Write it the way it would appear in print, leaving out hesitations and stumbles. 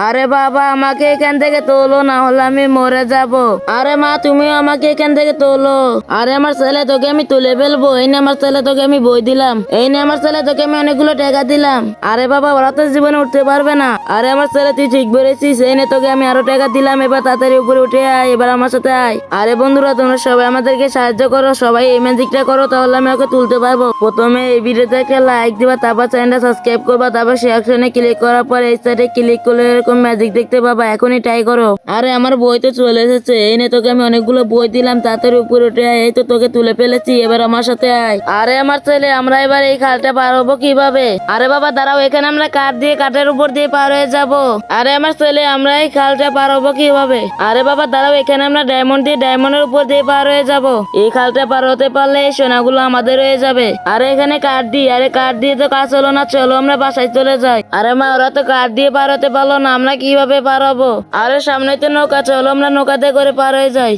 আরে বাবা আমাকে এখান থেকে তোলো, না হলে আমি মরে যাব। আরে মা তুমিও আমাকে এখান থেকে তোলো। আরে আমার ছেলে তোকে আমি তুলে ফেলবো। এই নে আমার ছেলে তোকে আমি বই দিলাম। এই নে আমার ছেলে তোকে আমি অনেকগুলো টাকা দিলাম। আরে বাবা ওরা তো জীবনে উঠতে পারবে না। আরে আমার ছেলে তুই ঠিক বলেছিস। এই নে তোকে আমি আরো টাকা দিলাম। এবার তাড়াতাড়ি উপরে উঠে আয়, এবার আমার সাথে আয়। আরে বন্ধুরা তোমরা সবাই আমাদেরকে সাহায্য করো, সবাই এই ম্যাজিকটা করো, তাহলে আমি ওকে তুলতে পারবো। প্রথমে এই ভিডিওতে একটা লাইক দিবা, তারপর চ্যানেলটা সাবস্ক্রাইব করবা, তারপর সেই অপশনে ক্লিক করার পর এই সাইডে ক্লিক করলে এরকম ম্যাজিক দেখতে পাবা। এখনই ট্রাই করো। আরে আমার বই তো চলে এসেছে। এই নে তোকে আমি অনেকগুলো বই দিলাম, তাড়াতাড়ি উপরে উঠে আয়। এই তো তোকে তুলে ফেলেছি, এবার আমার সাথে আয়। আরে আমার ছেলে আমরা এবার এই খালটা পার হবো কিভাবে? আরে বাবা দাঁড়াও, এখানে আমরা কাঠ দিয়ে কাঠের উপর দিয়ে পার হয়ে যাব। আরে আমার ছেলে আমরা এই খালটা পার হবো কিভাবে? আরে বাবা দাঁড়াও, এখানে আমরা ডায়মন্ড দিয়ে ডায়মন্ডের উপর দিয়ে পার হয়ে যাব। এই খালটা পার হতে পারলে এই সোনাগুলো আমাদের হয়ে যাবে। আরে এখানে কাঠ দিই, আরে কাঠ দিয়ে তো কাজ হলো না, চলো আমরা বাসায় চলে যাই। আরে মা ওরা তো কাঠ দিয়ে পার হতে পারলো না, আমরা কিভাবে পার হবো? আরে সামনে তো নৌকা, চলো আমরা নৌকাতে করে পার হয়ে যাই।